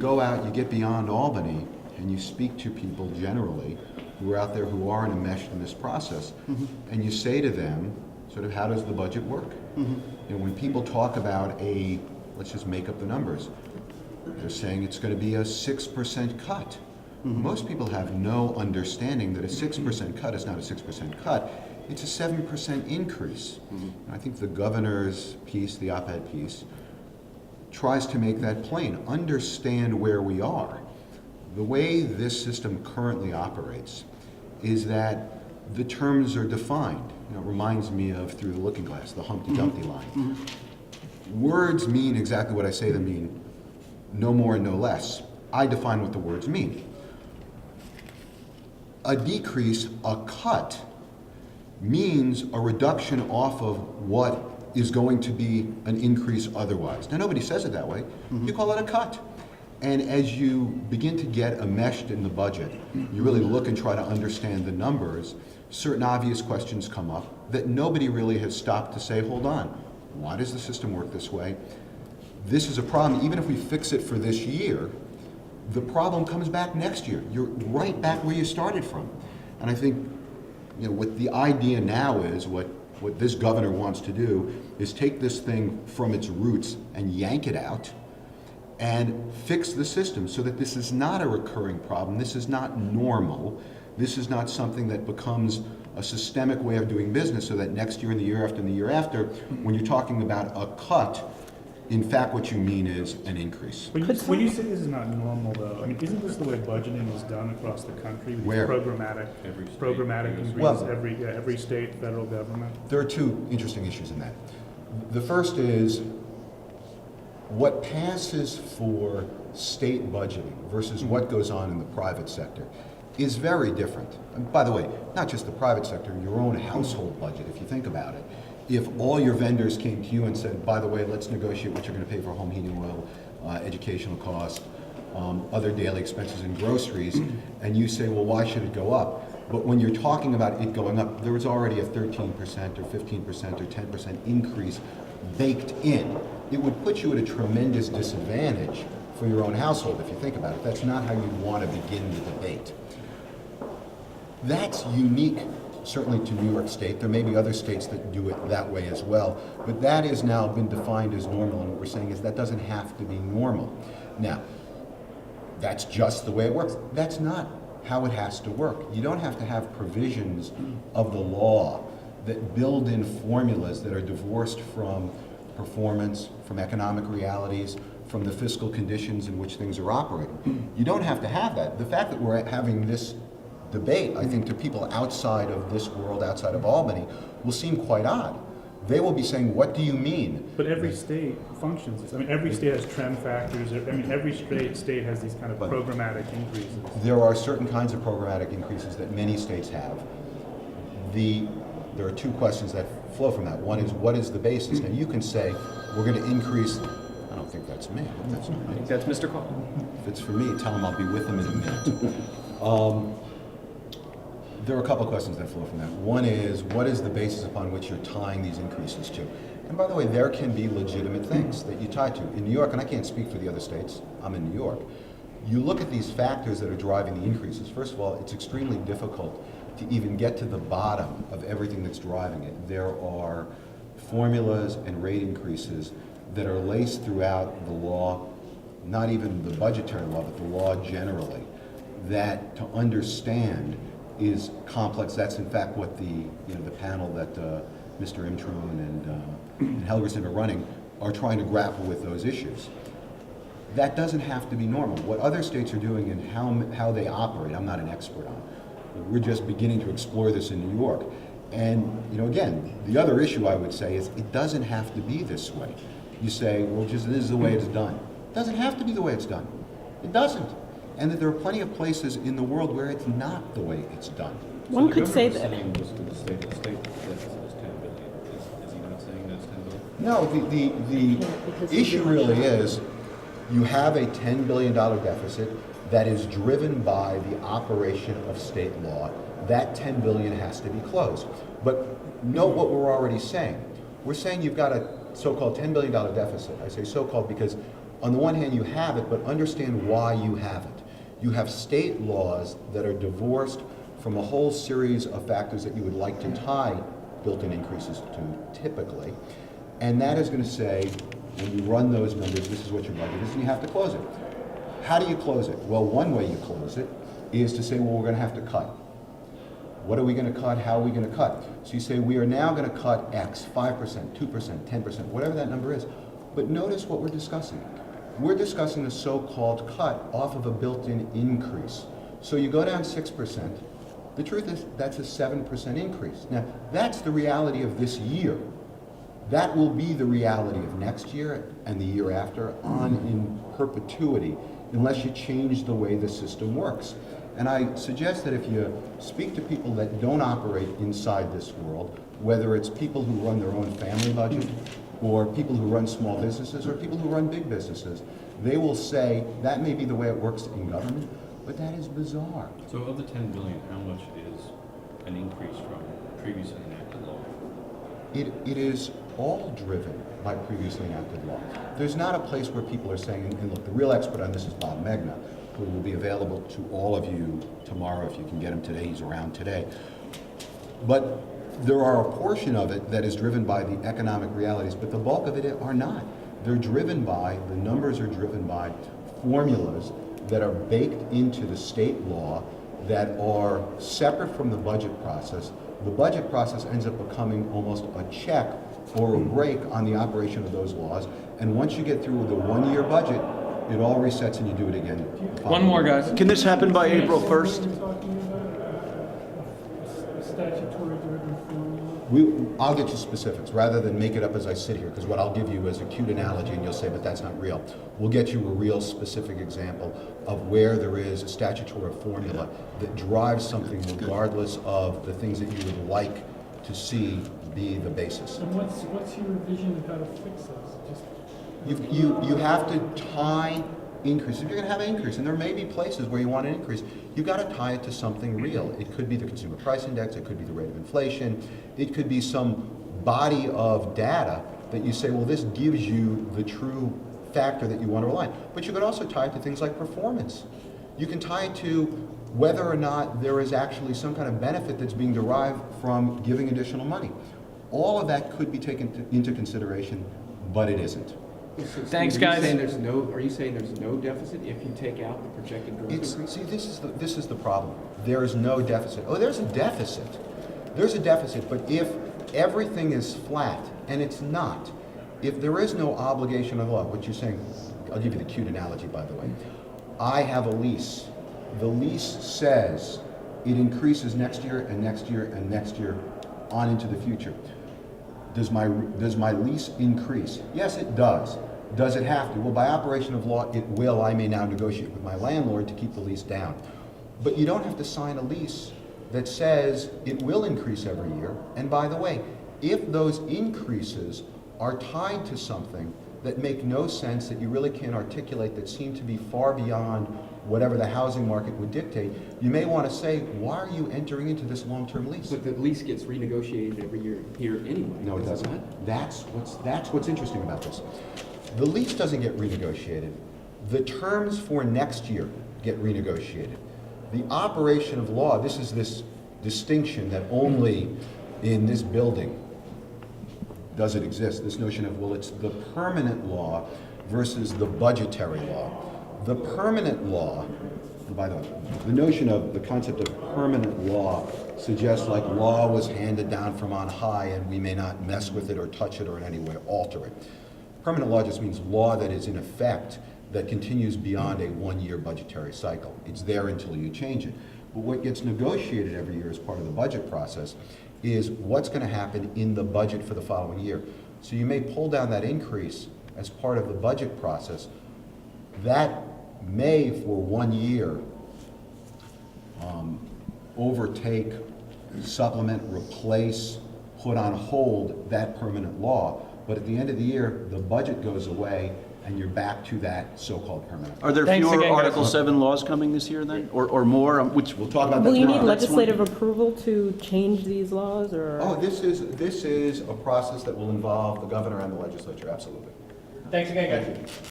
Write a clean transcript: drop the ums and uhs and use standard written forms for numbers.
go out, you get beyond Albany, and you speak to people generally who are out there who are enmeshed in this process, and you say to them, sort of, how does the budget work? You know, when people talk about let's just make up the numbers, they're saying it's going to be a 6% cut. Most people have no understanding that a 6% cut is not a 6% cut, it's a 7% increase. And I think the governor's piece, the op-ed piece, tries to make that plain. Understand where we are. The way this system currently operates is that the terms are defined. You know, it reminds me of Through the Looking Glass, the Humpty Dumpty line. Words mean exactly what I say they mean, no more and no less. I define what the words mean. A decrease, a cut, means a reduction off of what is going to be an increase otherwise. Now, nobody says it that way. You call it a cut. And as you begin to get enmeshed in the budget, you really look and try to understand the numbers, certain obvious questions come up that nobody really has stopped to say, hold on, why does the system work this way? This is a problem. Even if we fix it for this year, the problem comes back next year. You're right back where you started from. And I think, you know, what the idea now is, what this governor wants to do is take this thing from its roots and yank it out and fix the system so that this is not a recurring problem. This is not normal. This is not something that becomes a systemic way of doing business so that next year and the year after and the year after, when you're talking about a cut, in fact, what you mean is an increase. When you say this is not normal, though, I mean, isn't this the way budgeting is done across the country? Where? Programmatic increases, well, every state, federal government? There are two interesting issues in that. The first is what passes for state budgeting versus what goes on in the private sector is very different. And by the way, not just the private sector, your own household budget, if you think about it. If all your vendors came to you and said, by the way, let's negotiate what you're going to pay for home heating oil, educational costs, other daily expenses and groceries, and you say, well, why should it go up? But when you're talking about it going up, there was already a 13% or 15% or 10% increase baked in. It would put you at a tremendous disadvantage for your own household, if you think about it. That's not how you want to begin the debate. That's unique, certainly to New York State. There may be other states that do it that way as well, but that has now been defined as normal, and what we're saying is that doesn't have to be normal. Now, that's just the way it works. That's not how it has to work. You don't have to have provisions of the law that build in formulas that are divorced from performance, from economic realities, from the fiscal conditions in which things are operating. You don't have to have that. The fact that we're having this debate, I think, to people outside of this world, outside of Albany, will seem quite odd. They will be saying, what do you mean? But every state functions. I mean, every state has trend factors. I mean, every state has these kind of programmatic increases. There are certain kinds of programmatic increases that many states have. There are two questions that flow from that. One is, what is the basis? Now, you can say, we're going to increase, I don't think that's me. That's not me. That's Mr. Cohen. If it's for me, tell him I'll be with him in a minute. There are a couple of questions that flow from that. One is, what is the basis upon which you're tying these increases to? And by the way, there can be legitimate things that you tie to. In New York, and I can't speak for the other states, I'm in New York, you look at these factors that are driving the increases. First of all, it's extremely difficult to even get to the bottom of everything that's driving it. There are formulas and rate increases that are laced throughout the law, not even the budgetary law, but the law generally, that to understand is complex. That's in fact what the panel that Mr. Imtron and Helgerson are running are trying to grapple with those issues. That doesn't have to be normal. What other states are doing and how they operate, I'm not an expert on. We're just beginning to explore this in New York. And again, the other issue I would say is it doesn't have to be this way. You say, well, just this is the way it's done. It doesn't have to be the way it's done. It doesn't. And that there are plenty of places in the world where it's not the way it's done. One could say that. Saying this to the state deficit is 10 billion. Is he not saying that's 10 billion? No, the issue really is you have a $10 billion deficit that is driven by the operation of state law. That $10 billion has to be closed. But note what we're already saying. We're saying you've got a so-called $10 billion deficit. I say so-called because On the one hand, you have it, but understand why you have it. You have state laws that are divorced from a whole series of factors that you would like to tie built-in increases to typically, and that is going to say, when you run those numbers, this is what your budget is, and you have to close it. How do you close it? Well, one way you close it is to say, well, we're going to have to cut. What are we going to cut? How are we going to cut? So you say, we are now going to cut X, 5%, 2%, 10%, whatever that number is. But notice what we're discussing. We're discussing a so-called cut off of a built-in increase. So you go down 6%. The truth is, that's a 7% increase. Now, that's the reality of this year. That will be the reality of next year and the year after on in perpetuity, unless you change the way the system works. And I suggest that if you speak to people that don't operate inside this world, whether it's people who run their own family budget, or people who run small businesses, or people who run big businesses, they will say that may be the way it works in government, but that is bizarre. So of the 10 billion, how much is an increase from previously enacted law? It is all driven by previously enacted law. There's not a place where people are saying, and look, the real expert on this is Bob Megna, who will be available to all of you tomorrow if you can get him today. He's around today. But there are a portion of it that is driven by the economic realities, but the bulk of it are not. They're driven by, the numbers are driven by formulas that are baked into the state law that are separate from the budget process. The budget process ends up becoming almost a check or a break on the operation of those laws. And once you get through the one-year budget, it all resets and you do it again. One more, guys. Can this happen by April 1st? You're talking about a statutory driven formula. I'll get you specifics, rather than make it up as I sit here, because what I'll give you is a cute analogy and you'll say, but that's not real. We'll get you a real specific example of where there is a statutory formula that drives something regardless of the things that you would like to see be the basis. And what's your vision of how to fix this? Just You have to tie increase. If you're going to have an increase, and there may be places where you want an increase, you've got to tie it to something real. It could be the consumer price index, it could be the rate of inflation, it could be some body of data that you say, well, this gives you the true factor that you want to rely on. But you could also tie it to things like performance. You can tie it to whether or not there is actually some kind of benefit that's being derived from giving additional money. All of that could be taken into consideration, but it isn't. So, Thanks, Steve, guys. Are you saying there's no deficit if you take out the projected growth increase? See, this is the problem. There is no deficit. Oh, there's a deficit. There's a deficit, but if everything is flat, and it's not, if there is no obligation of law, what you're saying, I'll give you the cute analogy, by the way. I have a lease. The lease says it increases next year and next year and next year on into the future. Does my lease increase? Yes, it does. Does it have to? Well, by operation of law, it will. I may now negotiate with my landlord to keep the lease down. But you don't have to sign a lease that says it will increase every year. And by the way, if those increases are tied to something that make no sense, that you really can't articulate, that seem to be far beyond whatever the housing market would dictate, you may want to say, why are you entering into this long-term lease? But the lease gets renegotiated every year here anyway. No, it does doesn't. not? That's what's interesting about this. The lease doesn't get renegotiated. The terms for next year get renegotiated. The operation of law, this is this distinction that only in this building does it exist, this notion of, well, it's the permanent law versus the budgetary law. The permanent law, by the way, the notion of the concept of permanent law suggests like law was handed down from on high and we may not mess with it or touch it or in any way alter it. Permanent law just means law that is in effect that continues beyond a one-year budgetary cycle. It's there until you change it. But what gets negotiated every year as part of the budget process is what's going to happen in the budget for the following year. So you may pull down that increase as part of the budget process. That may, for 1 year, overtake, supplement, replace, put on hold that permanent law. But at the end of the year, the budget goes away and you're back to that so-called permanent. Are there Thanks fewer again, guys. Article 7 laws coming this year then? Or more, which We'll talk about that Will you need tomorrow. legislative approval to change these laws, or? Oh, this is a process that will involve the governor and the legislature, absolutely. Thanks again, guys.